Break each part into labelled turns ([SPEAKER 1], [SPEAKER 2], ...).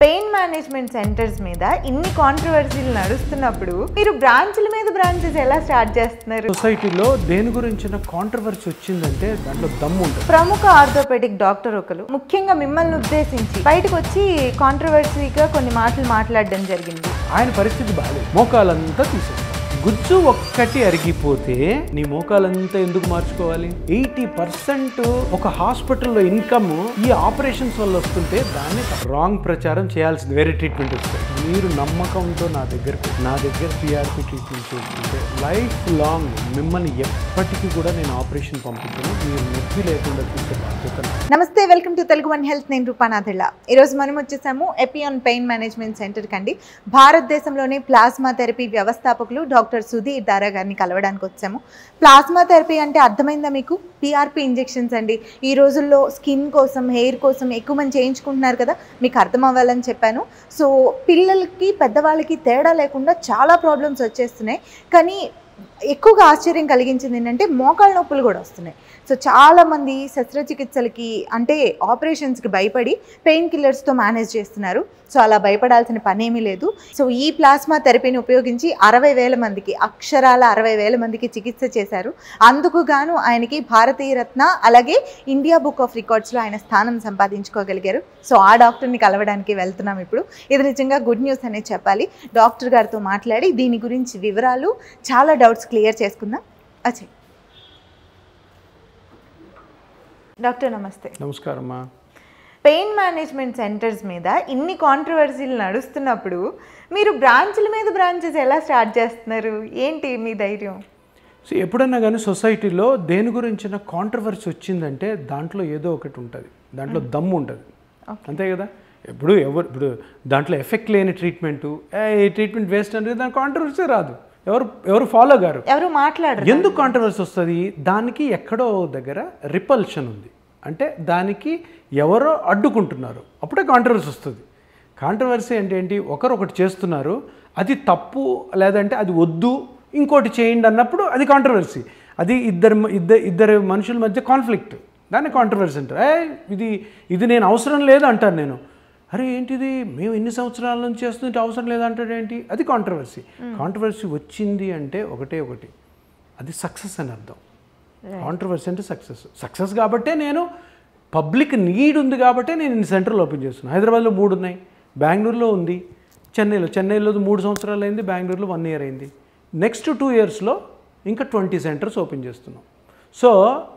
[SPEAKER 1] Pain management centres మీద ఇన్ని కాంట్రవర్సీలు నడుస్తున్నప్పుడు మీరు బ్రాంచ్ల మీద బ్రాంచెస్ ఎలా స్టార్ట్ చేస్తున్నారు?
[SPEAKER 2] సొసైటీలో దేని గురించిన కాంట్రవర్సీ వచ్చిందంటే దాంట్లో దమ్ము ఉంటుంది.
[SPEAKER 1] ప్రముఖ ఆర్థోపెడిక్ డాక్టర్ ఒకరు ముఖ్యంగా మిమ్మల్ని ఉద్దేశించి బయటకు వచ్చి కాంట్రవర్సీగా కొన్ని మాటలు మాట్లాడడం జరిగింది.
[SPEAKER 2] ఆయన పరిస్థితి బాగాలేదు, మోకాలంతా తీసేస్తారు. గుజ్జు ఒక్కటి అరిగిపోతే నీ మోకాలంతా ఎందుకు మార్చుకోవాలి? 80% ఒక హాస్పిటల్లో ఇన్కమ్ ఈ ఆపరేషన్స్ వల్ల వస్తుంటే దాన్ని రాంగ్ ప్రచారం చేయాల్సింది. వేరే ట్రీట్మెంట్ వస్తుంది. మీరు నమ్మకంతో నా దగ్గర పిఆర్పి ట్రీట్మెంట్ చేసుకుంటే లైఫ్ లాంగ్ మిమ్మల్ని ఎప్పటికీ కూడా నేను ఆపరేషన్ పంపిస్తాను. మీరు నొప్పి లేకుండా చూసే బాధ్యత.
[SPEAKER 1] నమస్తే, welcome to Telugu one health. నేను రూపానాథిళ్ళ. ఈరోజు మనం వచ్చేసాము ఎపియాన్ పెయిన్ మేనేజ్మెంట్ సెంటర్ కండి. భారతదేశంలోని ప్లాస్మా థెరపీ వ్యవస్థాపకులు డాక్టర్ సుధీర్ దారా గారిని కలవడానికి వచ్చాము. ప్లాస్మా థెరపీ అంటే అర్థమైందా మీకు? పిఆర్పి ఇంజెక్షన్స్ అండి. ఈ రోజుల్లో స్కిన్ కోసం, హెయిర్ కోసం ఎక్కువ మంది చేయించుకుంటున్నారు కదా, మీకు అర్థం అవ్వాలని చెప్పాను. సో పిల్లలకి పెద్దవాళ్ళకి తేడా లేకుండా చాలా ప్రాబ్లమ్స్ వచ్చేస్తున్నాయి. కానీ ఎక్కువగా ఆశ్చర్యం కలిగించింది ఏంటంటే మోకాళ్ళ నొప్పులు కూడా వస్తున్నాయి. సో చాలామంది శస్త్రచికిత్సలకి అంటే ఆపరేషన్స్కి భయపడి పెయిన్ కిల్లర్స్తో మేనేజ్ చేస్తున్నారు. సో అలా భయపడాల్సిన పనేమీ లేదు. సో ఈ ప్లాస్మా థెరపీని ఉపయోగించి 60,000 మందికి, అక్షరాల 60,000 మందికి చికిత్స చేశారు. అందుకు గాను ఆయనకి భారతీయ రత్న, అలాగే ఇండియా బుక్ ఆఫ్ రికార్డ్స్లో ఆయన స్థానం సంపాదించుకోగలిగారు. సో ఆ డాక్టర్ని కలవడానికి వెళ్తున్నాం ఇప్పుడు. ఇది నిజంగా గుడ్ న్యూస్ అనే చెప్పాలి. డాక్టర్ గారితో మాట్లాడి దీని గురించి వివరాలు, చాలా డౌట్స్ క్లియర్ చేసుకుందాం. అచ్చే డాక్టర్ నమస్తే.
[SPEAKER 2] నమస్కారమ్మా.
[SPEAKER 1] పెయిన్ మేనేజ్మెంట్ సెంటర్స్ మీద ఇన్ని కాంట్రవర్సీలు నడుస్తున్నప్పుడు మీరు బ్రాంచ్ల మీద బ్రాంచెస్ ఎలా స్టార్ట్ చేస్తున్నారు? ఏంటి మీ ధైర్యం?
[SPEAKER 2] సో ఎప్పుడన్నా కానీ సొసైటీలో దేని గురించిన కాంట్రవర్సీ వచ్చిందంటే దాంట్లో ఏదో ఒకటి ఉంటుంది, దాంట్లో దమ్ము ఉంటుంది, అంతే కదా. ఇప్పుడు దాంట్లో ఎఫెక్ట్ లేని ట్రీట్మెంటు, ఈ ట్రీట్మెంట్ వేస్ట్ అంటే దాని కాంట్రవర్సీ రాదు. ఎవరు ఫాలో గారు,
[SPEAKER 1] ఎవరు మాట్లాడరు. ఎందుకు
[SPEAKER 2] కాంట్రవర్సీ వస్తుంది? దానికి ఎక్కడో దగ్గర రిపల్షన్ ఉంది, అంటే దానికి ఎవరో అడ్డుకుంటున్నారు, అప్పుడే కాంట్రవర్సీ వస్తుంది. కాంట్రవర్సీ అంటే ఏంటి? ఒకటి చేస్తున్నారు, అది తప్పు లేదంటే అది వద్దు, ఇంకోటి చేయండి అన్నప్పుడు అది కాంట్రవర్సీ. అది ఇద్దరు మనుషుల మధ్య కాన్ఫ్లిక్ట్, దాన్ని కాంట్రవర్సీ అంటారు. ఇది నేను అవసరం లేదు అంటాను నేను. అరే ఏంటిది, మేము ఎన్ని సంవత్సరాల నుంచి చేస్తుంటే అవసరం లేదంటాడు ఏంటి? అది కాంట్రవర్సీ. కాంట్రవర్సీ వచ్చింది అంటే ఒకటి అది సక్సెస్ అని అర్థం. కాంట్రవర్సీ అంటే సక్సెస్ కాబట్టే నేను పబ్లిక్ నీడ్ ఉంది కాబట్టే నేను ఇన్ని సెంటర్లు ఓపెన్ చేస్తున్నాను. హైదరాబాద్లో 3 ఉన్నాయి, బెంగళూరులో ఉంది, చెన్నైలో 3 సంవత్సరాలు అయింది, బెంగళూరులో 1 year అయింది. నెక్స్ట్ 2 yearsలో ఇంకా 20 centers ఓపెన్ చేస్తున్నాం. సో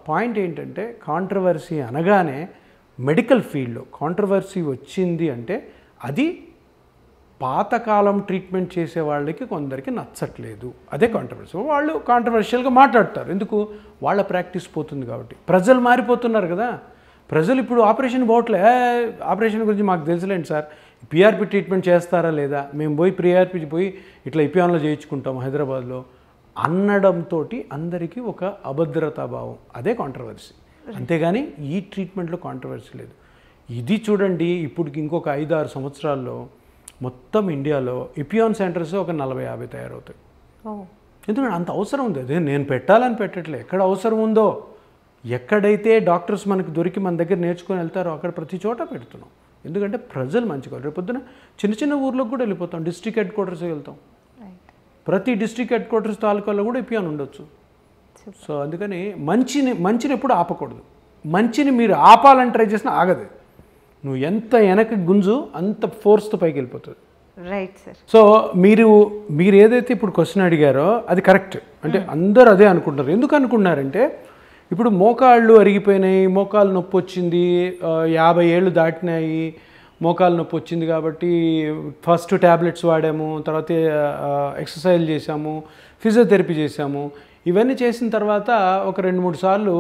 [SPEAKER 2] పాయింట్ ఏంటంటే కాంట్రవర్సీ అనగానే మెడికల్ ఫీల్డ్లో కాంట్రవర్సీ వచ్చింది అంటే అది పాతకాలం ట్రీట్మెంట్ చేసే వాళ్ళకి కొందరికి నచ్చట్లేదు, అదే కాంట్రవర్సీ. వాళ్ళు కాంట్రవర్షియల్గా మాట్లాడతారు, ఎందుకు? వాళ్ళ ప్రాక్టీస్ పోతుంది కాబట్టి. ప్రజలు మారిపోతున్నారు కదా. ప్రజలు ఇప్పుడు ఆపరేషన్ పోవట్లే, ఆపరేషన్ గురించి మాకు తెలుసులేండి సార్, పిఆర్పి ట్రీట్మెంట్ చేస్తారా లేదా, మేము పిఆర్పి ఇట్లా ఇపియాన్లో చేయించుకుంటాం హైదరాబాద్లో అనడంతో అందరికీ ఒక అభద్రతా భావం, అదే కాంట్రవర్సీ. అంతేగాని ఈ ట్రీట్మెంట్లో కాంట్రవర్సీ లేదు. ఇది చూడండి, ఇప్పుడు ఇంకొక 5-6 సంవత్సరాల్లో మొత్తం ఇండియాలో ఇపియాన్ సెంటర్స్ ఒక 40-50 తయారవుతాయి. ఎందుకంటే అంత అవసరం ఉంది. అదే నేను పెట్టాలని పెట్టట్లే, ఎక్కడ అవసరం ఉందో, ఎక్కడైతే డాక్టర్స్ మనకు దొరికి మన దగ్గర నేర్చుకొని వెళ్తారో అక్కడ ప్రతి చోట పెడుతున్నాం. ఎందుకంటే ప్రజలు మంచిగా, రేపు పొద్దున చిన్న ఊర్లోకి కూడా వెళ్ళిపోతాం, డిస్ట్రిక్ట్ హెడ్ క్వార్టర్స్ వెళ్తాం. ప్రతి డిస్ట్రిక్ట్ హెడ్ క్వార్టర్స్ తాలూకాలో కూడా ఇపియాన్ ఉండొచ్చు. సో అందుకని మంచిని ఎప్పుడు ఆపకూడదు. మంచిని మీరు ఆపాలని ట్రై చేసినా ఆగదు. నువ్వు ఎంత వెనక గుంజు అంత ఫోర్స్తో పైకి వెళ్ళిపోతుంది.
[SPEAKER 1] Right sir.
[SPEAKER 2] సో మీరు ఏదైతే ఇప్పుడు క్వశ్చన్ అడిగారో అది కరెక్ట్. అంటే అందరూ అదే అనుకుంటారు. ఎందుకు అనుకున్నారంటే ఇప్పుడు మోకాళ్ళు అరిగిపోయినాయి, మోకాలు నొప్పి వచ్చింది, 50 ఏళ్ళు దాటినాయి, మోకాలు నొప్పి వచ్చింది కాబట్టి ఫస్ట్ ట్యాబ్లెట్స్ వాడాము, తర్వాత ఎక్సర్సైజ్ చేసాము, ఫిజియోథెరపీ చేసాము. ఇవన్నీ చేసిన తర్వాత ఒక 2-3 సార్లు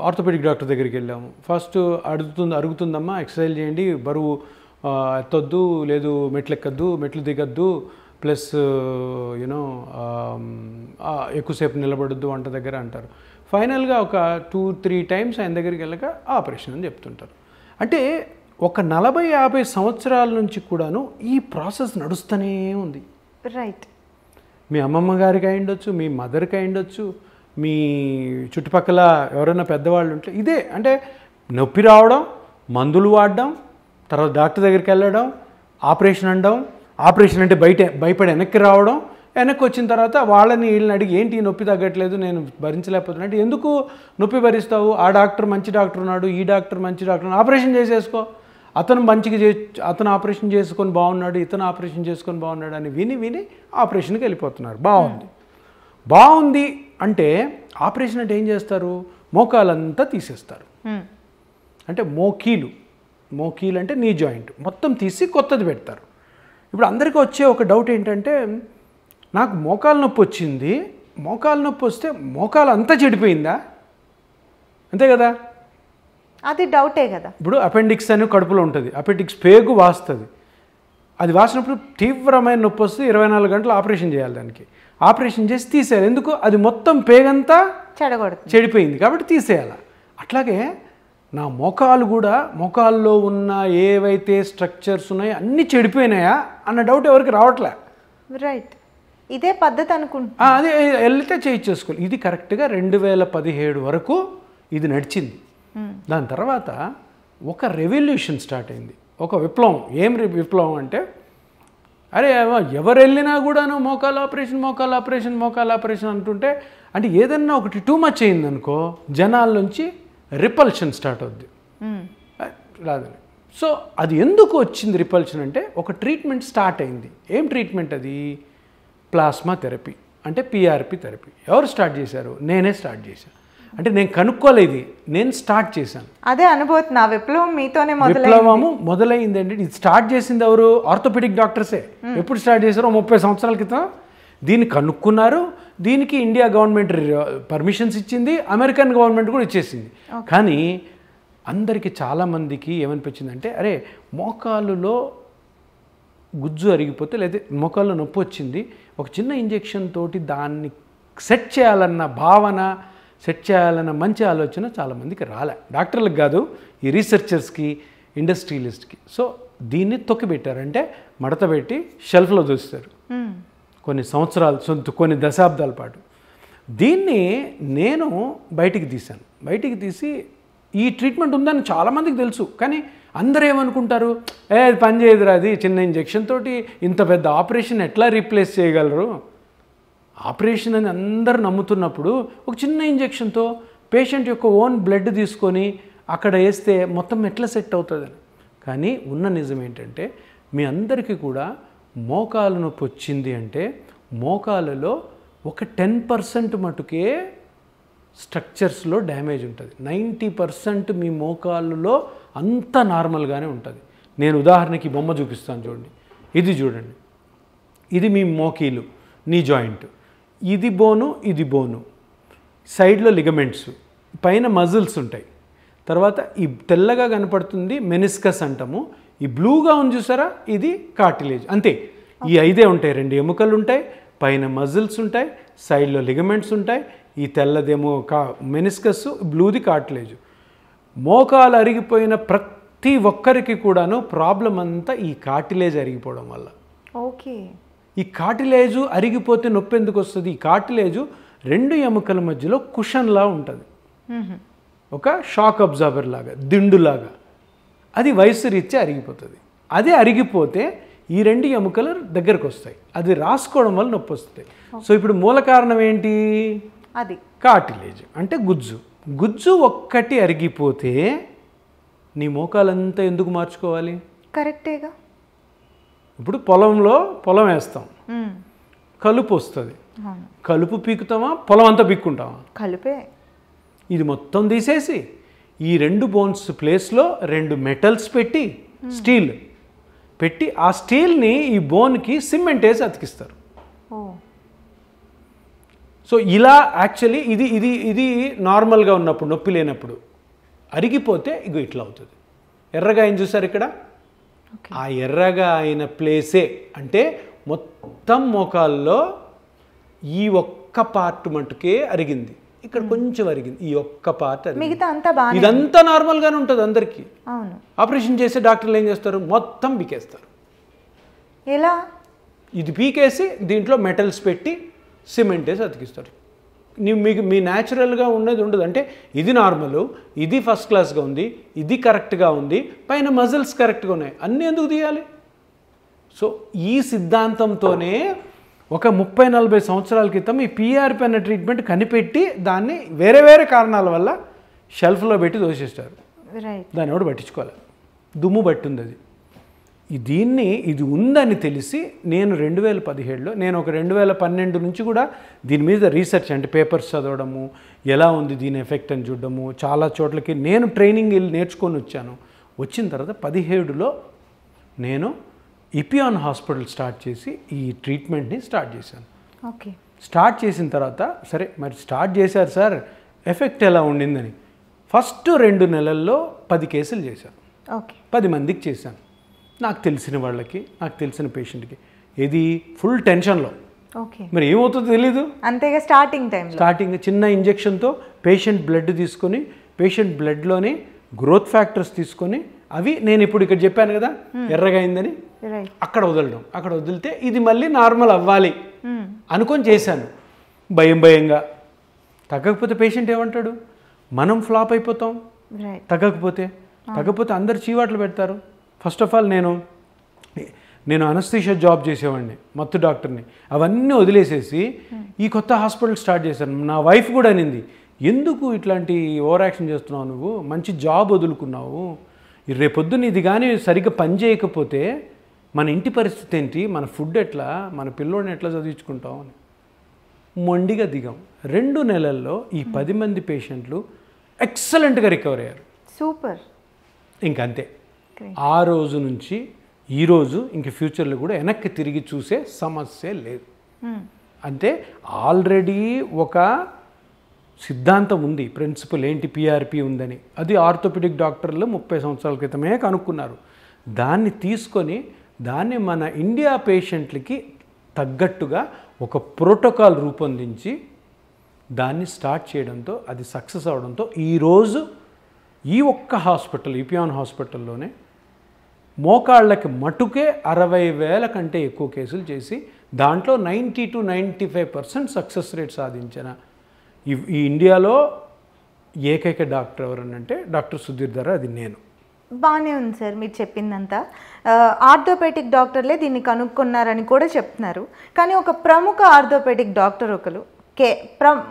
[SPEAKER 2] ఆర్థోపెడిక్ డాక్టర్ దగ్గరికి వెళ్ళాము. ఫస్ట్ అరుగుతుందమ్మా, ఎక్సర్సైజ్ చేయండి, బరువు ఎత్తొద్దు, లేదు మెట్లు ఎక్కద్దు, మెట్లు దిగద్దు, ప్లస్ ఎక్కువసేపు నిలబడద్దు వంట దగ్గర అంటారు. ఫైనల్గా ఒక 2-3 times ఆయన దగ్గరికి వెళ్ళక ఆపరేషన్ అని చెప్తుంటారు. అంటే ఒక 40-50 సంవత్సరాల నుంచి కూడాను ఈ ప్రాసెస్ నడుస్తూనే ఉంది.
[SPEAKER 1] రైట్.
[SPEAKER 2] మీ అమ్మమ్మ గారికి అయి ఉండొచ్చు, మీ మదర్కి అయి ఉండొచ్చు, మీ చుట్టుపక్కల ఎవరైనా పెద్దవాళ్ళు ఉంటే ఇదే. అంటే నొప్పి రావడం, మందులు వాడడం, తర్వాత డాక్టర్ దగ్గరికి వెళ్ళడం, ఆపరేషన్ అనడం, ఆపరేషన్ అంటే భయపడి వెనక్కి రావడం, వెనక్కి వచ్చిన తర్వాత వీళ్ళని అడిగి ఏంటి నొప్పి తగ్గట్లేదు, నేను భరించలేకపోతున్నా అంటే, ఎందుకు నొప్పి భరిస్తావు, ఆ డాక్టర్ మంచి డాక్టర్ ఉన్నాడు, ఈ డాక్టర్ మంచి డాక్టర్, ఆపరేషన్ చేసేసుకో, అతను ఆపరేషన్ చేసుకొని బాగున్నాడు, ఇతను ఆపరేషన్ చేసుకొని బాగున్నాడు అని విని ఆపరేషన్కి వెళ్ళిపోతున్నారు. బాగుంది అంటే ఆపరేషన్ అంటే ఏం చేస్తారు, మోకాలంతా తీసేస్తారు. అంటే మోకీలు అంటే నీ జాయింట్ మొత్తం తీసి కొత్తది పెడతారు. ఇప్పుడు అందరికీ వచ్చే ఒక డౌట్ ఏంటంటే, నాకు మోకాలు నొప్పి వచ్చింది, మోకాలు నొప్పి వస్తే మోకాలు అంతా చెడిపోయిందా? అంతే కదా,
[SPEAKER 1] అది డౌటే కదా.
[SPEAKER 2] ఇప్పుడు అపెండిక్స్ అని కడుపులో ఉంటుంది, అపెండిక్స్ పేగు వాస్తుంది, అది వాసినప్పుడు తీవ్రమైన నొప్పి వస్తే 24 గంటలు ఆపరేషన్ చేయాలి, దానికి ఆపరేషన్ చేసి తీసేయాలి. ఎందుకు, అది మొత్తం పేగంతా చెడిపోయింది కాబట్టి తీసేయాలి. అట్లాగే నా మోకాలు కూడా, మోకాల్లో ఉన్న ఏవైతే స్ట్రక్చర్స్ ఉన్నాయో అన్నీ చెడిపోయినాయా అన్న డౌట్ ఎవరికి రావట్లే.
[SPEAKER 1] రైట్, ఇదే పద్ధతి అనుకుంటా.
[SPEAKER 2] అదే వెళ్తే చేయించేసుకోవాలి. ఇది కరెక్ట్గా 2017 వరకు ఇది నడిచింది. దాని తర్వాత ఒక రెవల్యూషన్ స్టార్ట్ అయింది, ఒక విప్లవం. ఏం విప్లవం అంటే, అరే ఎవరు వెళ్ళినా కూడాను మోకాలు ఆపరేషన్ అంటుంటే, అంటే ఏదన్నా ఒకటి టూ మచ్ అయిందనుకో జనాల నుంచి రిపల్షన్ స్టార్ట్ అవుద్ది రాదని. సో అది ఎందుకు వచ్చింది రిపల్షన్ అంటే, ఒక ట్రీట్మెంట్ స్టార్ట్ అయింది. ఏం ట్రీట్మెంట్ అది, ప్లాస్మా థెరపీ అంటే PRP థెరపీ. ఎవరు స్టార్ట్ చేశారు, నేనే స్టార్ట్ చేశాను. అంటే నేను కనుక్కోలేదు, నేను స్టార్ట్ చేశాను.
[SPEAKER 1] అదే అనుభూతి, విప్లవం మీతోనే
[SPEAKER 2] మొదలైంది. అంటే ఇది స్టార్ట్ చేసింది ఎవరు, ఆర్థోపెడిక్ డాక్టర్సే. ఎప్పుడు స్టార్ట్ చేశారో 30 సంవత్సరాల క్రితం దీన్ని కనుక్కున్నారు. దీనికి ఇండియా గవర్నమెంట్ పర్మిషన్స్ ఇచ్చింది, అమెరికన్ గవర్నమెంట్ కూడా ఇచ్చేసింది. కానీ అందరికీ చాలామందికి ఏమనిపించిందంటే, అరే మోకాలులో గుజ్జు అరిగిపోతే లేదా మోకాల్లో నొప్పి వచ్చింది, ఒక చిన్న ఇంజెక్షన్ తోటి దాన్ని సెట్ చేయాలన్న భావన, సెట్ చేయాలన్న మంచి ఆలోచన చాలామందికి రాలే. డాక్టర్లకు కాదు, ఈ రీసెర్చర్స్కి, ఇండస్ట్రియలిస్ట్కి. సో దీన్ని తొక్కిపెట్టారంటే మడత పెట్టి షెల్ఫ్లో దూస్తారు కొన్ని సంవత్సరాలు, కొన్ని దశాబ్దాల పాటు. దీన్ని నేను బయటికి తీసి ఈ ట్రీట్మెంట్ ఉందని చాలామందికి తెలుసు. కానీ అందరూ ఏమనుకుంటారు, అది పని చేయదురా, అది చిన్న ఇంజెక్షన్ తోటి ఇంత పెద్ద ఆపరేషన్ ఎట్లా రీప్లేస్ చేయగలరు, ఆపరేషన్ అని అందరు నమ్ముతున్నప్పుడు ఒక చిన్న ఇంజెక్షన్తో పేషెంట్ యొక్క ఓన్ బ్లడ్ తీసుకొని అక్కడ వేస్తే మొత్తం ఎట్లా సెట్ అవుతుందని. కానీ ఉన్న నిజం ఏంటంటే, మీ అందరికీ కూడా మోకాలు నొప్పి వచ్చింది అంటే మోకాలలో ఒక 10% మటుకే స్ట్రక్చర్స్లో డ్యామేజ్ ఉంటుంది. 90% మీ మోకాళ్ళలో అంతా నార్మల్గానే ఉంటుంది. నేను ఉదాహరణకి బొమ్మ చూపిస్తాను చూడండి. ఇది చూడండి, ఇది మీ మోకీలు, నీ జాయింట్, ఇది బోను, సైడ్లో లిగమెంట్స్, పైన మజిల్స్ ఉంటాయి. తర్వాత ఈ తెల్లగా కనపడుతుంది మెనిస్కస్ అంటాము, ఈ బ్లూగా ఉంది చూసారా, ఇది కార్టిలేజ్. అంతే, ఈ 5 ఉంటాయి. 2 ఎముకలు ఉంటాయి, పైన మజిల్స్ ఉంటాయి, సైడ్లో లిగమెంట్స్ ఉంటాయి. ఈ తెల్లదేమో మెనిస్కస్, బ్లూది కార్టిలేజ్. మోకాలు అరిగిపోయిన ప్రతి ఒక్కరికి కూడాను ప్రాబ్లం అంతా ఈ కార్టిలేజ్ అరిగిపోవడం వల్ల.
[SPEAKER 1] ఓకే,
[SPEAKER 2] ఈ కార్టిలేజు అరిగిపోతే నొప్పి ఎందుకు వస్తుంది, ఈ కార్టిలేజు 2 ఎముకల మధ్యలో కుషన్లా ఉంటుంది, ఒక షాక్ అబ్జార్బర్ లాగా, దిండులాగా. అది వయసు రీత్యా అరిగిపోతుంది. అదే అరిగిపోతే ఈ 2 ఎముకలు దగ్గరకు వస్తాయి, అది రాసుకోవడం వల్ల నొప్పి వస్తుంది. సో ఇప్పుడు మూల కారణం ఏంటి,
[SPEAKER 1] అది
[SPEAKER 2] కార్టిలేజ్ అంటే గుజ్జు ఒక్కటి అరిగిపోతే నీ మోకాలంతా ఎందుకు మార్చుకోవాలి,
[SPEAKER 1] కరెక్టేగా.
[SPEAKER 2] ఇప్పుడు పొలం వేస్తాం, కలుపు వస్తుంది, కలుపు పీకుతామా, పొలం అంతా పీక్కుంటామా,
[SPEAKER 1] కలుపే. ఇది
[SPEAKER 2] మొత్తం తీసేసి ఈ 2 బోన్స్ ప్లేస్లో 2 మెటల్స్ పెట్టి, స్టీల్ పెట్టి, ఆ స్టీల్ని ఈ బోన్కి సిమెంట్ వేసి అతికిస్తారు. సో ఇలా యాక్చువల్లీ ఇది నార్మల్గా ఉన్నప్పుడు, నొప్పి లేనప్పుడు. అరిగిపోతే ఇగో ఇట్లా అవుతుంది. ఎర్రగా అయిన చూసారు ఇక్కడ, ఆ ఎర్రగా అయిన ప్లేసే అంటే మొత్తం మోకాల్లో ఈ ఒక్క పార్ట్ మటుకే అరిగింది, ఇక్కడ కొంచెం అరిగింది, ఈ ఒక్క పార్ట్ అరిగింది. ఇదంతా నార్మల్గానే ఉంటుంది అందరికీ. ఆపరేషన్ చేసే డాక్టర్లు ఏం చేస్తారు, మొత్తం పీకేస్తారు.
[SPEAKER 1] ఎలా,
[SPEAKER 2] ఇది పీకేసి దీంట్లో మెటల్స్ పెట్టి సిమెంట్ వేసి అతికిస్తారు. మీ న్యాచురల్గా ఉన్నది ఉండదు. అంటే ఇది నార్మల్, ఇది ఫస్ట్ క్లాస్గా ఉంది, ఇది కరెక్ట్గా ఉంది, పైన మజిల్స్ కరెక్ట్గా ఉన్నాయి, అన్నీ ఎందుకు తీయాలి? సో ఈ సిద్ధాంతంతోనే ఒక 30-40 సంవత్సరాల క్రితం ఈ పిఆర్పి అన్న ట్రీట్మెంట్ కనిపెట్టి దాన్ని వేరే వేరే కారణాల వల్ల షెల్ఫ్లో పెట్టి దోసేస్తారు. దాన్ని ఎవడు పట్టించుకోవాలి, దుమ్ము పట్టింది అది. ఇది ఉందని తెలిసి నేను 2017లో నేను ఒక 2012 నుంచి కూడా దీని మీద రీసెర్చ్ అంటే పేపర్స్ చదవడము, ఎలా ఉంది దీని ఎఫెక్ట్ అని చూడడము, చాలా చోట్లకి నేను ట్రైనింగ్ వెళ్ళి నేర్చుకొని వచ్చాను. వచ్చిన తర్వాత 2017లో నేను ఇపియాన్ హాస్పిటల్ స్టార్ట్ చేసి ఈ ట్రీట్మెంట్ని స్టార్ట్ చేశాను.
[SPEAKER 1] ఓకే.
[SPEAKER 2] స్టార్ట్ చేసిన తర్వాత సరే మరి స్టార్ట్ చేశారు సార్, ఎఫెక్ట్ ఎలా ఉండిందని ఫస్ట్ 2 నెలల్లో 10 కేసులు చేశాను.
[SPEAKER 1] ఓకే.
[SPEAKER 2] 10 మందికి చేశాను, నాకు తెలిసిన వాళ్ళకి, నాకు తెలిసిన పేషెంట్కి. ఇది ఫుల్ టెన్షన్లో.
[SPEAKER 1] ఓకే.
[SPEAKER 2] మరి ఏమవుతుందో తెలీదు.
[SPEAKER 1] అంతేగా స్టార్టింగ్ చిన్న ఇంజెక్షన్తో పేషెంట్ బ్లడ్ తీసుకొని పేషెంట్ బ్లడ్లోని గ్రోత్ ఫ్యాక్టర్స్ తీసుకొని అవి నేను ఇప్పుడు ఇక్కడ చెప్పాను కదా ఎర్రగా అయిందని, అక్కడ వదలడం. అక్కడ వదిలితే ఇది మళ్ళీ నార్మల్ అవ్వాలి అనుకొని చేశాను. భయంగా తగ్గకపోతే పేషెంట్ ఏమంటాడు, మనం ఫ్లాప్ అయిపోతాం. తగ్గకపోతే అందరు చీవాట్లు పెడతారు. ఫస్ట్ ఆఫ్ ఆల్ నేను అనస్థీషియా జాబ్ చేసేవాడిని, మత్తు డాక్టర్ని. అవన్నీ వదిలేసేసి ఈ కొత్త హాస్పిటల్ స్టార్ట్ చేశాను. నా వైఫ్ కూడా అనింది, ఎందుకు ఇట్లాంటి ఓవర్ యాక్షన్ చేస్తున్నావు, నువ్వు మంచి జాబ్ వదులుకున్నావు, రేపొద్దున ఇది కానీ సరిగ్గా పని చేయకపోతే మన ఇంటి పరిస్థితి ఏంటి, మన ఫుడ్ ఎట్లా, మన పిల్లోడిని ఎట్లా చదివించుకుంటాం అని మొండిగా దిగాం. 2 నెలల్లో ఈ 10 మంది పేషెంట్లు ఎక్సలెంట్గా రికవర్ అయ్యారు. సూపర్.
[SPEAKER 2] ఇంకంతే. ఆ రోజు నుంచి ఈరోజు ఇంక ఫ్యూచర్లో కూడా వెనక్కి తిరిగి చూసే సమస్య లేదు. అంటే ఆల్రెడీ ఒక సిద్ధాంతం ఉంది, ప్రిన్సిపల్ ఏంటి, పిఆర్పి ఉందని. అది ఆర్థోపెడిక్ డాక్టర్లు 30 సంవత్సరాల క్రితమే కనుక్కున్నారు. దాన్ని తీసుకొని దాన్ని మన ఇండియా పేషెంట్లకి తగ్గట్టుగా ఒక ప్రోటోకాల్ రూపొందించి దాన్ని స్టార్ట్ చేయడంతో అది సక్సెస్ అవడంతో ఈరోజు ఈ ఒక్క హాస్పిటల్ ఇపియాన్ హాస్పిటల్లోనే మోకాళ్ళకి మటుకే 60,000 కంటే ఎక్కువ కేసులు చేసి దాంట్లో 90 to 95% సక్సెస్ రేట్ సాధించిన ఈ ఇండియాలో ఏకైక డాక్టర్ ఎవరనంటే డాక్టర్ సుధీర్ ధారా, అది నేను.
[SPEAKER 1] బాగానే ఉంది సార్ మీరు చెప్పిందంతా. ఆర్థోపెడిక్ డాక్టర్లే దీన్ని కనుక్కున్నారని కూడా చెప్తున్నారు. కానీ ఒక ప్రముఖ ఆర్థోపెడిక్ డాక్టర్ ఒకరు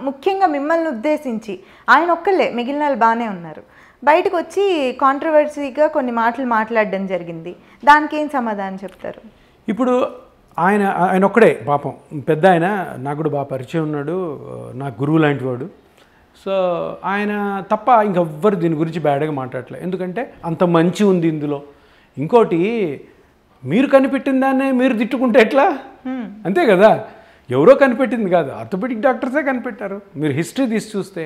[SPEAKER 1] ముఖ్యంగా మిమ్మల్ని ఉద్దేశించి ఆయన ఒక్కళ్ళే, మిగిలిన వాళ్ళు బాగానే ఉన్నారు, బయటకు వచ్చి కాంట్రవర్సీగా కొన్ని మాటలు మాట్లాడడం జరిగింది. దానికి ఏం సమాధానం చెప్తారు?
[SPEAKER 2] ఇప్పుడు ఆయన ఒక్కడే పాపం, పెద్ద ఆయన, నాకు కూడా బాగా పరిచయం ఉన్నాడు, నా గురువు లాంటి వాడు. సో ఆయన తప్ప ఇంకెవ్వరు దీని గురించి బ్యాడ్గా మాట్లాడలే, ఎందుకంటే అంత మంచి ఉంది ఇందులో. ఇంకోటి, మీరు కనిపెట్టిన దాన్నే మీరు తిట్టుకుంటే ఎట్లా? అంతే కదా, ఎవరో కనిపెట్టింది కాదు, ఆర్థోపెడిక్ డాక్టర్సే కనిపెట్టారు. మీరు హిస్టరీ తీసి చూస్తే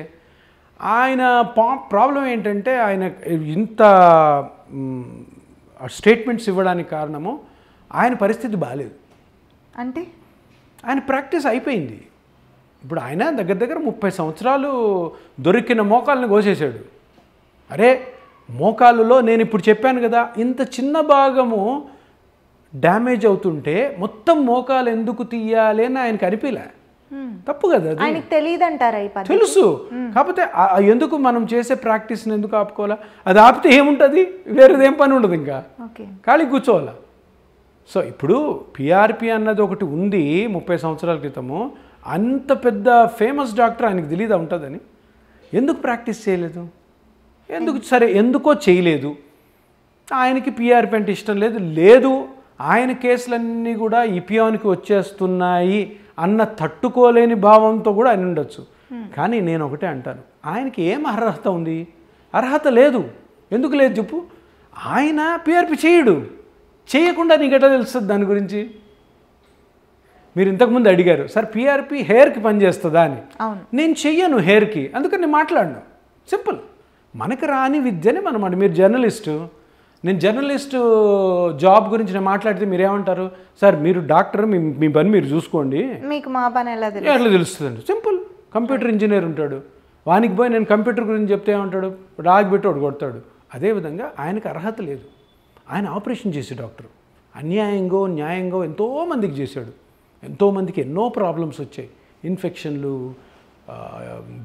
[SPEAKER 2] ఆయన ప్రాబ్లం ఏంటంటే ఆయన ఇంత స్టేట్మెంట్స్ ఇవ్వడానికి కారణము ఆయన పరిస్థితి బాగాలేదు.
[SPEAKER 1] అంటే
[SPEAKER 2] ఆయన ప్రాక్టీస్ అయిపోయింది. ఇప్పుడు ఆయన దగ్గర 30 సంవత్సరాలు దొరికిన మోకాళ్ళని కోసేశాడు. అరే మోకాళ్ళలో నేను ఇప్పుడు చెప్పాను కదా, ఇంత చిన్న భాగము డ్యామేజ్ అవుతుంటే మొత్తం మోకాలు ఎందుకు తీయాలి అని ఆయనకు అనిపిలే. తప్పు కదా,
[SPEAKER 1] ఆయనకు తెలియదంటారా?
[SPEAKER 2] తెలుసు, కాకపోతే ఎందుకు మనం చేసే ప్రాక్టీస్ని ఎందుకు ఆపుకోవాలా? అది ఆపితే ఏముంటుంది, వేరేదేం పని ఉండదు, ఇంకా ఖాళీ కూర్చోవాలా. సో ఇప్పుడు పిఆర్పి అన్నది ఒకటి ఉంది 30 సంవత్సరాల క్రితము. అంత పెద్ద ఫేమస్ డాక్టర్ ఆయనకు తెలియదా ఉంటుందని? ఎందుకు ప్రాక్టీస్ చేయలేదు? ఎందుకో చేయలేదు. ఆయనకి పిఆర్పి అంటే ఇష్టం లేదు. ఆయన కేసులన్నీ కూడా ఇపియాన్కి వచ్చేస్తున్నాయి అన్న తట్టుకోలేని భావంతో కూడా ఆయన ఉండొచ్చు. కానీ నేను ఒకటే అంటాను, ఆయనకి ఏం అర్హత ఉంది? అర్హత లేదు. ఎందుకు లేదు చెప్పు? ఆయన పిఆర్పి చేయకుండా నీకు ఎట్లా తెలుస్తుంది దాని గురించి? మీరు ఇంతకుముందు అడిగారు, సార్ పిఆర్పి హెయిర్కి పనిచేస్తుందా అని. నేను చెయ్యను హెయిర్కి, అందుకని నేను మాట్లాడను. సింపుల్. మనకు రాని విద్యని మనం మీరు జర్నలిస్టు, నేను జర్నలిస్టు జాబ్ గురించి నేను మాట్లాడితే మీరేమంటారు? సార్ మీరు డాక్టర్, మీ పని మీరు చూసుకోండి,
[SPEAKER 1] మీకు మా పని ఎలా
[SPEAKER 2] తెలుస్తుందండి. సింపుల్. కంప్యూటర్ ఇంజనీర్ ఉంటాడు, వానికి పోయి నేను కంప్యూటర్ గురించి చెప్తే ఏమంటాడు? రాగిపెట్టి వాడు కొడతాడు. అదేవిధంగా ఆయనకు అర్హత లేదు. ఆయన ఆపరేషన్ చేసే డాక్టర్, అన్యాయంగా న్యాయంగా ఎంతోమందికి చేశాడు. ఎంతోమందికి ఎన్నో ప్రాబ్లమ్స్ వచ్చాయి, ఇన్ఫెక్షన్లు,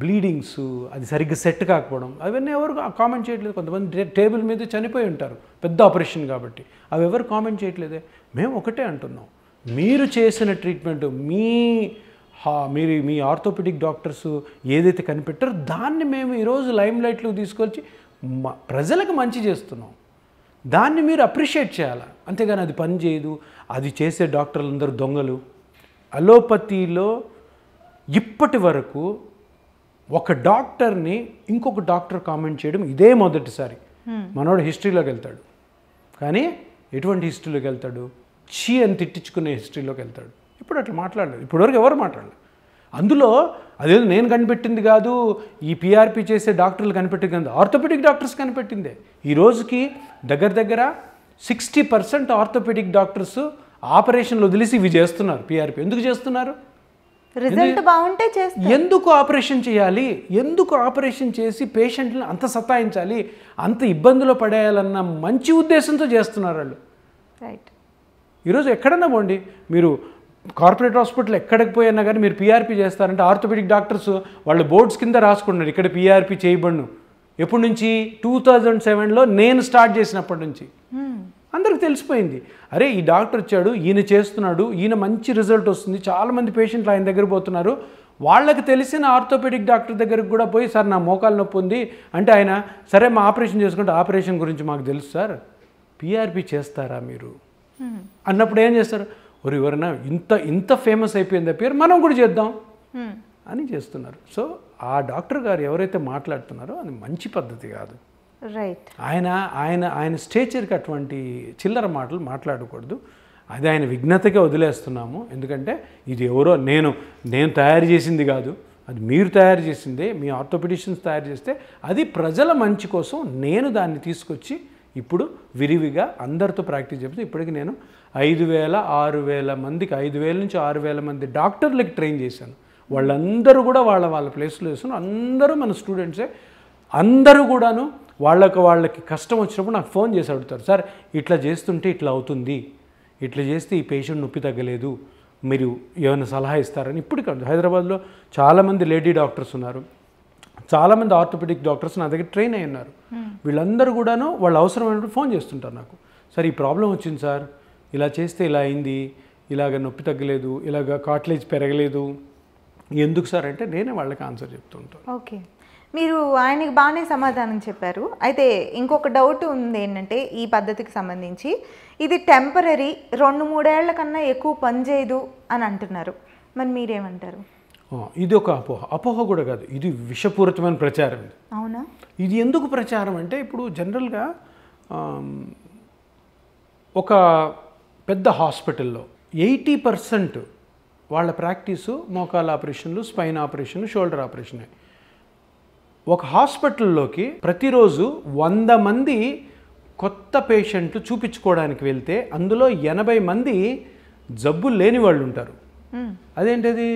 [SPEAKER 2] బ్లీడింగ్స్, అది సరిగ్గా సెట్ కాకపోవడం, అవన్నీ ఎవరు కామెంట్ చేయట్లేదు. కొంతమంది టేబుల్ మీద చనిపోయి ఉంటారు, పెద్ద ఆపరేషన్ కాబట్టి, అవి ఎవరు కామెంట్ చేయట్లేదే. మేము ఒకటే అంటున్నాం, మీరు చేసిన ట్రీట్మెంట్ మీ ఆర్థోపెడిక్ డాక్టర్స్ ఏదైతే కనిపెట్టారో దాన్ని మేము ఈరోజు లైమ్ లైట్లోకి తీసుకొచ్చి ప్రజలకు మంచి చేస్తున్నాం. దాన్ని మీరు అప్రిషియేట్ చేయాలి, అంతేగాని అది పని చేయదు, అది చేసే డాక్టర్లు అందరూ దొంగలు. అలోపతిలో ఇప్పటి వరకు ఒక డాక్టర్ని ఇంకొక డాక్టర్ కామెంట్ చేయడం ఇదే మొదటిసారి. మనోడు హిస్టరీలోకి వెళ్తాడు, కానీ ఎటువంటి హిస్టరీలోకి వెళ్తాడు? చీ అని తిట్టించుకునే హిస్టరీలోకి వెళ్తాడు. ఇప్పుడు అట్లా మాట్లాడలేదు, ఇప్పటివరకు ఎవరు మాట్లాడలేదు. అందులో అదేదో నేను కనిపెట్టింది కాదు, ఈ పిఆర్పి చేసే డాక్టర్లు కనిపెట్టింది కాదు, ఆర్థోపెడిక్ డాక్టర్స్ కనిపెట్టిందే. ఈ రోజుకి దగ్గర 60% ఆర్థోపెడిక్ డాక్టర్స్ ఆపరేషన్లు వదిలేసి ఇవి చేస్తున్నారు. పిఆర్పి ఎందుకు చేస్తున్నారు?
[SPEAKER 1] రిజల్ట్ బాగుంటే చేస్తారు.
[SPEAKER 2] ఎందుకు ఆపరేషన్ చేయాలి? ఎందుకు ఆపరేషన్ చేసి పేషెంట్ని అంత సతాయించాలి, అంత ఇబ్బందులు పడేయాలన్న మంచి ఉద్దేశంతో చేస్తున్నారు వాళ్ళు.
[SPEAKER 1] రైట్.
[SPEAKER 2] ఈరోజు ఎక్కడన్నా పోండి, మీరు కార్పొరేట్ హాస్పిటల్ ఎక్కడికి పోయినా కానీ మీరు పిఆర్పి చేస్తారంటే ఆర్థోపెడిక్ డాక్టర్స్ వాళ్ళ బోర్డ్స్ కింద రాసుకుంటున్నారు, ఇక్కడ పిఆర్పి చేయబడును. ఎప్పటి నుంచి? 2007లో నేను స్టార్ట్ చేసినప్పటి నుంచి అందరికి తెలిసిపోయింది. అరే ఈ డాక్టర్ వచ్చాడు, ఈయన చేస్తున్నాడు, ఈయన మంచి రిజల్ట్ వస్తుంది, చాలామంది పేషెంట్లు ఆయన దగ్గర పోతున్నారు. వాళ్ళకి తెలిసిన ఆర్థోపెడిక్ డాక్టర్ దగ్గరికి కూడా పోయి, సార్ నా మోకాలు నొప్పి ఉంది అంటే ఆయన, సరే మా ఆపరేషన్ చేసుకుంటే ఆపరేషన్ గురించి మాకు తెలుసు సార్, పిఆర్పి చేస్తారా మీరు అన్నప్పుడు ఏం చేస్తారు? ఎవరైనా ఇంత ఫేమస్ అయిపోయింది పేరు, మనం కూడా చేద్దాం అని చేస్తున్నారు. సో ఆ డాక్టర్ గారు ఎవరైతే మాట్లాడుతున్నారో అది మంచి పద్ధతి కాదు.
[SPEAKER 1] రైట్.
[SPEAKER 2] ఆయన స్టేచర్కి అటువంటి చిల్లర మాటలు మాట్లాడకూడదు. అది ఆయన విఘ్నతగా వదిలేస్తున్నాము. ఎందుకంటే ఇది ఎవరో నేను తయారు చేసింది కాదు, అది మీరు తయారు చేసిందే, మీ ఆర్థోపెడిషియన్స్ తయారు చేస్తే అది ప్రజల మంచి కోసం నేను దాన్ని తీసుకొచ్చి ఇప్పుడు విరివిగా అందరితో ప్రాక్టీస్ చేస్తే ఇప్పటికి నేను 5,000-6,000 మందికి 5,000 నుంచి 6,000 మంది డాక్టర్లకి ట్రైన్ చేశాను. వాళ్ళందరూ కూడా వాళ్ళ ప్లేస్లో చేస్తున్నారు. అందరూ మన స్టూడెంట్సే. అందరూ కూడాను వాళ్ళకి కష్టం వచ్చినప్పుడు నాకు ఫోన్ చేసి అడుగుతారు, సార్ ఇట్లా చేస్తుంటే ఇట్లా అవుతుంది, ఇట్లా చేస్తే ఈ పేషెంట్ నొప్పి తగ్గలేదు, మీరు ఏమైనా సలహా ఇస్తారని. ఇప్పుడు హైదరాబాద్లో చాలామంది లేడీ డాక్టర్స్ ఉన్నారు, చాలామంది ఆర్థోపెడిక్ డాక్టర్స్ నా దగ్గర ట్రైన్ అయి ఉన్నారు. వీళ్ళందరూ కూడాను వాళ్ళు అవసరమైనప్పుడు ఫోన్ చేస్తుంటారు నాకు, సార్ ఈ ప్రాబ్లం వచ్చింది సార్, ఇలా చేస్తే ఇలా అయింది, ఇలాగ నొప్పి తగ్గలేదు, ఇలాగ కార్టిలేజ్ పెరగలేదు, ఎందుకు సార్ అంటే నేనే వాళ్ళకి ఆన్సర్ చెప్తుంటాను.
[SPEAKER 1] ఓకే, మీరు ఆయనకి బాగానే సమాధానం చెప్పారు. అయితే ఇంకొక డౌట్ ఉంది ఏంటంటే, ఈ పద్ధతికి సంబంధించి ఇది టెంపరీ, 2-3 ఏళ్ల కన్నా ఎక్కువ పనిచేయదు అని అంటున్నారు. మరి మీరేమంటారు?
[SPEAKER 2] ఇది ఒక అపోహ కూడా కాదు, ఇది విషపూరితమైన ప్రచారం.
[SPEAKER 1] అవునా? ఇది
[SPEAKER 2] ఎందుకు ప్రచారం అంటే, ఇప్పుడు జనరల్గా ఒక పెద్ద హాస్పిటల్లో 80% వాళ్ళ ప్రాక్టీసు మోకాల ఆపరేషన్లు, స్పైన్ ఆపరేషన్లు, షోల్డర్ ఆపరేషన్. ఒక హాస్పిటల్లోకి ప్రతిరోజు 100 మంది కొత్త పేషెంట్లు చూపించుకోవడానికి వెళ్తే అందులో 80 మంది జబ్బు లేని వాళ్ళు ఉంటారు. అదేంటిది?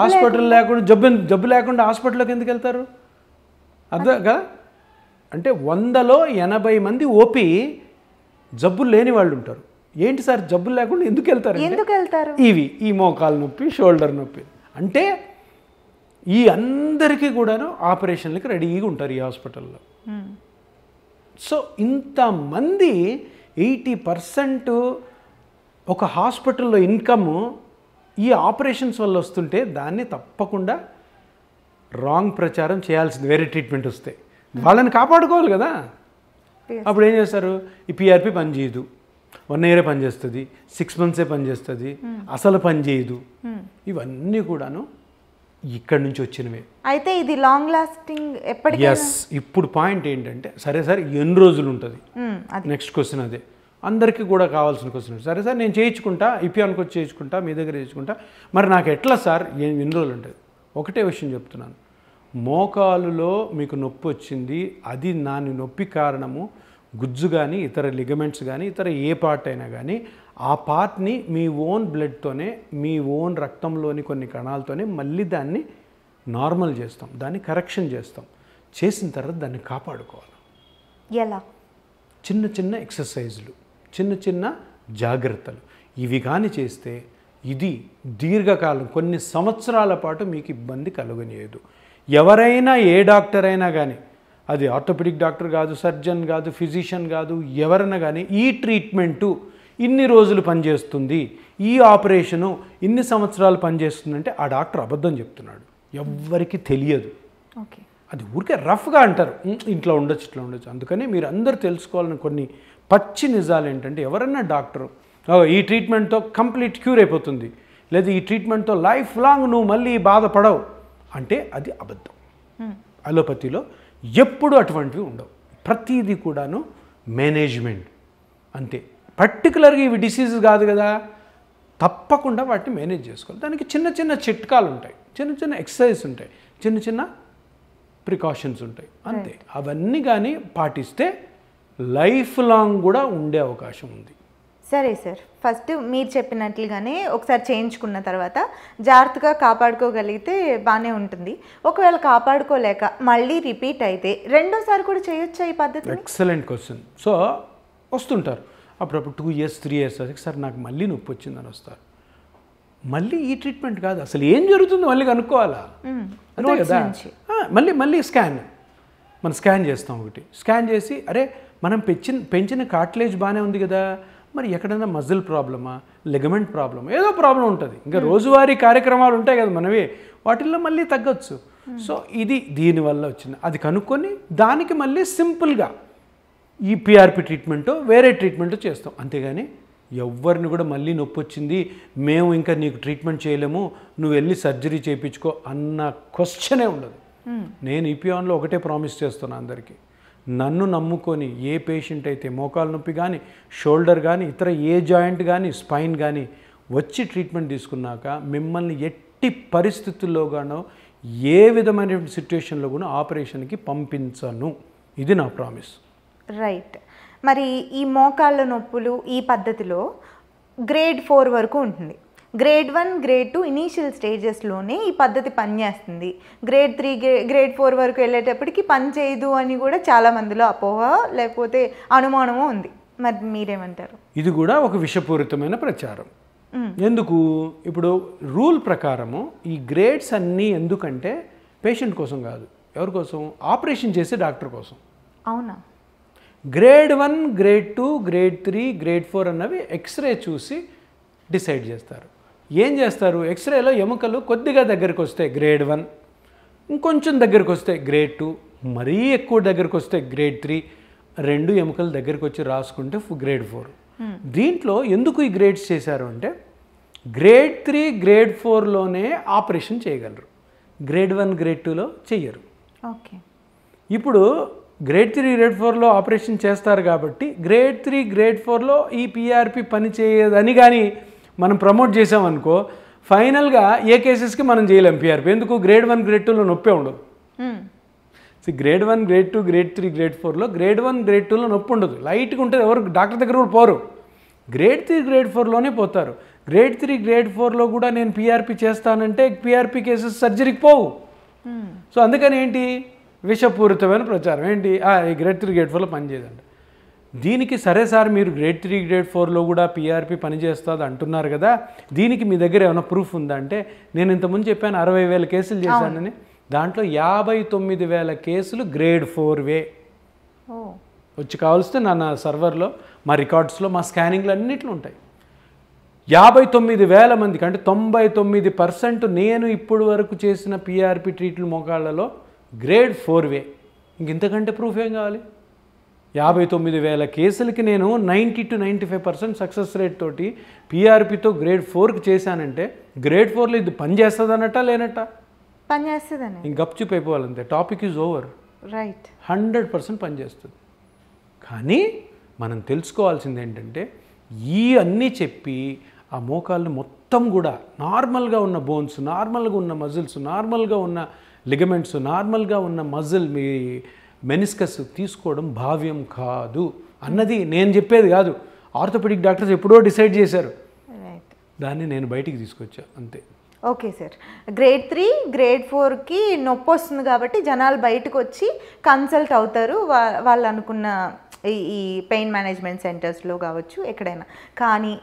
[SPEAKER 2] హాస్పిటల్ లేకుండా జబ్బు లేకుండా హాస్పిటల్లోకి ఎందుకు వెళ్తారు? అర్థం కదా? అంటే 100లో 80 మంది ఓపీ జబ్బులు లేని వాళ్ళు ఉంటారు. ఏంటి సార్ జబ్బులు లేకుండా ఎందుకు వెళ్తారు? ఈ మోకాలు నొప్పి, షోల్డర్ నొప్పి. అంటే ఈ అందరికీ కూడాను ఆపరేషన్లకి రెడీగా ఉంటారు ఈ హాస్పిటల్లో. సో ఇంతమంది 80% ఒక హాస్పిటల్లో ఇన్కమ్ ఈ ఆపరేషన్స్ వల్ల వస్తుంటే దాన్ని తప్పకుండా రాంగ్ ప్రచారం చేయాల్సింది. వేరే ట్రీట్మెంట్ వస్తే వాళ్ళని కాపాడుకోవాలి కదా. అప్పుడు ఏం చేస్తారు? ఈ పిఆర్పి పని చేయదు, 1 year పనిచేస్తుంది, 6 months పనిచేస్తుంది, అసలు పని చేయదు. ఇవన్నీ కూడాను ఇక్కడి నుంచి వచ్చినవే.
[SPEAKER 1] అయితే ఇది లాంగ్ లాస్టింగ్ ఎప్పటికీ?
[SPEAKER 2] ఎస్. ఇప్పుడు పాయింట్ ఏంటంటే, సరే ఎన్ని రోజులు ఉంటుంది? నెక్స్ట్ క్వశ్చన్ అదే. అందరికీ కూడా కావాల్సిన క్వశ్చన్. సరే సార్ నేను చేయించుకుంటా, ఇపియానికి వచ్చి చేయించుకుంటా, మీ దగ్గర చేయించుకుంటా, మరి నాకు ఎట్లా సార్ ఎన్ని రోజులు ఉంటుంది? ఒకటే విషయం చెప్తున్నాను, మోకాలులో మీకు నొప్పి వచ్చింది, అది నాని నొప్పి కారణము గుజ్జు కానీ ఇతర లిగమెంట్స్ కానీ ఇతర ఏ పార్ట్ అయినా కానీ ఆ పార్ట్ని మీ ఓన్ బ్లడ్తోనే, మీ ఓన్ రక్తంలోని కొన్ని కణాలతోనే మళ్ళీ దాన్ని నార్మల్ చేస్తాం, దాన్ని కరెక్షన్ చేస్తాం. చేసిన తర్వాత దాన్ని కాపాడుకోవాలి.
[SPEAKER 1] ఎలా? చిన్న
[SPEAKER 2] చిన్న ఎక్సర్సైజులు, చిన్న జాగ్రత్తలు, ఇవి కానీ చేస్తే ఇది దీర్ఘకాలం కొన్ని సంవత్సరాల పాటు మీకు ఇబ్బంది కలుగనియదు. ఎవరైనా ఏ డాక్టర్ అయినా కానీ, అది ఆర్థోపెడిక్ డాక్టర్ కాదు, సర్జన్ కాదు, ఫిజిషియన్ కాదు, ఎవరైనా కానీ ఈ ట్రీట్మెంటు ఇన్ని రోజులు పనిచేస్తుంది, ఈ ఆపరేషను ఇన్ని సంవత్సరాలు పనిచేస్తుందంటే ఆ డాక్టర్ అబద్ధం చెప్తున్నాడు. ఎవ్వరికి తెలియదు.
[SPEAKER 1] ఓకే,
[SPEAKER 2] అది ఊరికే రఫ్గా అంటారు, ఇంట్లో ఉండొచ్చు ఇట్లా ఉండొచ్చు. అందుకని మీరు అందరూ తెలుసుకోవాలని కొన్ని పచ్చి నిజాలు ఏంటంటే, ఎవరన్నా డాక్టరు ఈ ట్రీట్మెంట్తో కంప్లీట్ క్యూర్ అయిపోతుంది, లేదా ఈ ట్రీట్మెంట్తో లైఫ్ లాంగ్ నువ్వు మళ్ళీ బాధపడవు అంటే అది అబద్ధం. అలోపతిలో ఎప్పుడు అటువంటివి ఉండవు. ప్రతిదీ కూడాను మేనేజ్మెంట్ అంతే. పర్టికులర్గా ఇవి డిసీజ్ కాదు కదా, తప్పకుండా వాటిని మేనేజ్ చేసుకోవాలి. దానికి చిన్న చిన్న చిట్కాలు ఉంటాయి, చిన్న చిన్న ఎక్సర్సైజ్ ఉంటాయి, చిన్న చిన్న ప్రికాషన్స్ ఉంటాయి అంతే. అవన్నీ కానీ పాటిస్తే లైఫ్ లాంగ్ కూడా ఉండే అవకాశం ఉంది.
[SPEAKER 1] సరే సార్, ఫస్ట్ మీరు చెప్పినట్లుగానే ఒకసారి చేయించుకున్న తర్వాత జాగ్రత్తగా కాపాడుకోగలిగితే బాగానే ఉంటుంది. ఒకవేళ కాపాడుకోలేక మళ్ళీ రిపీట్ అయితే రెండోసారి కూడా చేయొచ్చా ఈ పద్ధతి?
[SPEAKER 2] Excellent question. సో వస్తుంటారు అప్పుడప్పుడు 2 years 3 years సార్ నాకు మళ్ళీ నొప్పి వచ్చిందని వస్తారు. మళ్ళీ ఈ ట్రీట్మెంట్ కాదు, అసలు ఏం జరుగుతుందో మళ్ళీ కనుక్కోవాలా, అంతే కదా. మళ్ళీ మనం స్కాన్ చేస్తాం. ఒకటి స్కాన్ చేసి అరే మనం పెంచిన కార్టిలేజ్ బాగానే ఉంది కదా, మరి ఎక్కడైనా మజిల్ ప్రాబ్లమా, లిగమెంట్ ప్రాబ్లమా, ఏదో ప్రాబ్లం ఉంటుంది. ఇంకా రోజువారీ కార్యక్రమాలు ఉంటాయి కదా మనవి, వాటిల్లో మళ్ళీ తగ్గొచ్చు. సో ఇది దీనివల్ల వచ్చింది, అది కనుక్కొని దానికి మళ్ళీ సింపుల్గా ఈ పిఆర్పి ట్రీట్మెంటో వేరే ట్రీట్మెంటో చేస్తాం. అంతేగాని ఎవరిని కూడా మళ్ళీ నొప్పి వచ్చింది మేము ఇంకా నీకు ట్రీట్మెంట్ చేయలేము, నువ్వు వెళ్ళి సర్జరీ చేయించుకో అన్న క్వశ్చనే ఉండదు. నేను ఈపీఆన్లో ఒకటే ప్రామిస్ చేస్తున్నాను అందరికీ, నన్ను నమ్ముకొని ఏ పేషెంట్ అయితే మోకాలు నొప్పి కానీ, షోల్డర్ కానీ, ఇతర ఏ జాయింట్ కానీ, స్పైన్ కానీ వచ్చి ట్రీట్మెంట్ తీసుకున్నాక మిమ్మల్ని ఎట్టి పరిస్థితుల్లోగానో ఏ విధమైన సిచ్యువేషన్లో కూడా ఆపరేషన్కి పంపించను. ఇది నా ప్రామిస్.
[SPEAKER 1] రైట్. మరి ఈ మోకాళ్ళ నొప్పులు ఈ పద్ధతిలో గ్రేడ్ 4 వరకు ఉంటుంది. గ్రేడ్ 1, గ్రేడ్ 2 ఇనీషియల్ స్టేజెస్లోనే ఈ పద్ధతి పనిచేస్తుంది. గ్రేడ్ 3, గ్రేడ్ 4 వరకు వెళ్ళేటప్పటికి పని చేయదు అని కూడా చాలా మందిలో అపోహ లేకపోతే అనుమానము ఉంది. మరి మీరేమంటారు?
[SPEAKER 2] ఇది కూడా ఒక విషపూరితమైన ప్రచారం. ఎందుకు? ఇప్పుడు రూల్ ప్రకారము ఈ గ్రేడ్స్ అన్నీ ఎందుకంటే పేషెంట్ కోసం కాదు, ఎవరి కోసం? ఆపరేషన్ చేసే డాక్టర్ కోసం.
[SPEAKER 1] అవునా?
[SPEAKER 2] గ్రేడ్ 1, గ్రేడ్ 2, గ్రేడ్ 3, గ్రేడ్ 4 అన్నవి ఎక్స్రే చూసి డిసైడ్ చేస్తారు. ఏం చేస్తారు? ఎక్స్రేలో ఎముకలు కొద్దిగా దగ్గరికి వస్తే గ్రేడ్ 1, ఇంకొంచెం దగ్గరికి వస్తే గ్రేడ్ 2, మరీ ఎక్కువ దగ్గరికి వస్తే గ్రేడ్ 3, 2 ఎముకలు దగ్గరికి వచ్చి రాసుకుంటే గ్రేడ్ 4. దీంట్లో ఎందుకు ఈ గ్రేడ్స్ చేశారు అంటే గ్రేడ్ 3, గ్రేడ్ 4లోనే ఆపరేషన్ చేయగలరు, గ్రేడ్ 1, గ్రేడ్ 2లో చెయ్యరు.
[SPEAKER 1] ఓకే.
[SPEAKER 2] ఇప్పుడు గ్రేడ్ 3, గ్రేడ్ 4లో ఆపరేషన్ చేస్తారు కాబట్టి గ్రేడ్ 3, గ్రేడ్ 4లో ఈ పిఆర్పి పని చేయదని కానీ మనం ప్రమోట్ చేసామనుకో, ఫైనల్గా ఏ కేసెస్కి మనం చేయలేం పిఆర్పి. ఎందుకు? గ్రేడ్ 1, గ్రేడ్ 2లో నొప్పే ఉండదు. గ్రేడ్ 1, గ్రేడ్ 2, గ్రేడ్ 3, గ్రేడ్ 4లో గ్రేడ్ 1, గ్రేడ్ 2లో నొప్పి ఉండదు, లైట్గా ఉంటుంది, ఎవరు డాక్టర్ దగ్గర కూడా పోరు. గ్రేడ్ 3, గ్రేడ్ 4లోనే పోతారు. గ్రేడ్ 3, గ్రేడ్ 4లో కూడా నేను పిఆర్పి చేస్తానంటే పిఆర్పి కేసెస్ సర్జరీకి పోవు. సో అందుకని ఏంటి? విషపూరితమైన ప్రచారం. ఏంటి? ఈ గ్రేడ్ 3, గ్రేడ్ 4లో పనిచేయదండి. దీనికి సరే సార్ మీరు గ్రేడ్ 3, గ్రేడ్ 4లో కూడా పిఆర్పి పనిచేస్తుంది అంటున్నారు కదా, దీనికి మీ దగ్గర ఏమైనా ప్రూఫ్ ఉందా అంటే, నేను ఇంతకుముందు చెప్పాను 60,000 కేసులు చేశానని, దాంట్లో 59,000 కేసులు గ్రేడ్ 4వే వచ్చి కావలిస్తే నా సర్వర్లో, మా రికార్డ్స్లో, మా స్కానింగ్లు అన్నిట్లో ఉంటాయి. 59,000 మందికి అంటే 99% నేను ఇప్పుడు వరకు చేసిన పిఆర్పి ట్రీట్లు మోకాళ్ళలో గ్రేడ్ 4వే. ఇంతకంటే ప్రూఫ్ ఏం కావాలి? 59,000 కేసులకి నేను 90 to 95% సక్సెస్ రేట్ తోటి పిఆర్పితో గ్రేడ్ 4కి చేశానంటే గ్రేడ్ 4లో ఇది పనిచేస్తుంది అన్నట్ట లేనట్ట?
[SPEAKER 1] పనిచేస్తుందని
[SPEAKER 2] ఇంక గప్చుప్ అయిపోవాలంతే, టాపిక్ ఈజ్ ఓవర్.
[SPEAKER 1] రైట్.
[SPEAKER 2] 100% పనిచేస్తుంది. కానీ మనం తెలుసుకోవాల్సింది ఏంటంటే, ఈ అన్నీ చెప్పి ఆ మోకాళ్ళు మొత్తం కూడా నార్మల్గా ఉన్న బోన్స్, నార్మల్గా ఉన్న మజిల్స్, నార్మల్గా ఉన్న లిగమెంట్స్, నార్మల్గా ఉన్న మజిల్, మీ మెనిస్కస్ తీసుకోవడం భావ్యం కాదు అన్నది నేను చెప్పేది కాదు, ఆర్థోపెడిక్ డాక్టర్స్ ఎప్పుడో డిసైడ్ చేశారు. దాన్ని నేను బయటికి తీసుకొచ్చా అంతే.
[SPEAKER 1] Okay sir. గ్రేడ్ 3 గ్రేడ్ 4కి నొప్పి వస్తుంది కాబట్టి జనాలు బయటకు వచ్చి కన్సల్ట్ అవుతారు వాళ్ళు అనుకున్న ఈ పెయిన్ మేనేజ్మెంట్ సెంటర్స్లో కావచ్చు ఎక్కడైనా. కానీ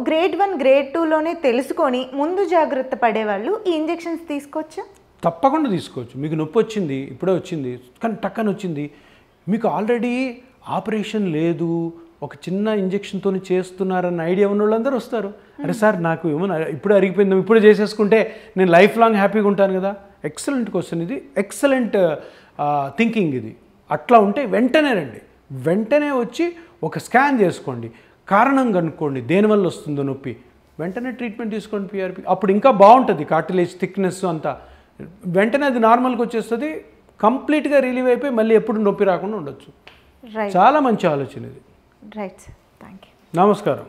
[SPEAKER 1] గ్రేడ్ 1 గ్రేడ్ 2లోనే తెలుసుకొని ముందు జాగ్రత్త పడేవాళ్ళు ఈ ఇంజెక్షన్స్ తీసుకోవచ్చా?
[SPEAKER 2] తప్పకుండా తీసుకోవచ్చు. మీకు నొప్పి వచ్చింది, ఇప్పుడే వచ్చింది, కానీ టక్కన వచ్చింది, మీకు ఆల్రెడీ ఆపరేషన్ లేదు, ఒక చిన్న ఇంజెక్షన్తో చేస్తున్నారన్న ఐడియా ఉన్న వాళ్ళందరూ వస్తారు. అరే సార్ నాకు ఏమన్నా ఇప్పుడే అరిగిపోయింది, ఇప్పుడే చేసేసుకుంటే నేను లైఫ్ లాంగ్ హ్యాపీగా ఉంటాను కదా. ఎక్సలెంట్ క్వశ్చన్ ఇది, ఎక్సలెంట్ థింకింగ్ ఇది. అట్లా ఉంటే వెంటనే రండి, వెంటనే వచ్చి ఒక స్కాన్ చేసుకోండి, కారణం కనుక్కోండి దేనివల్ల వస్తుందో నొప్పి, వెంటనే ట్రీట్మెంట్ తీసుకోండి పిఆర్పి. అప్పుడు ఇంకా బాగుంటుంది, కార్టిలేజ్ థిక్నెస్ అంతా వెంటనే అది నార్మల్గా వచ్చేస్తుంది, కంప్లీట్గా రిలీవ్ అయిపోయి మళ్ళీ ఎప్పుడు నొప్పి రాకుండా ఉండొచ్చు. చాలా మంచి ఆలోచన ఇది.
[SPEAKER 1] Right sir, thank you.
[SPEAKER 2] నమస్కారం.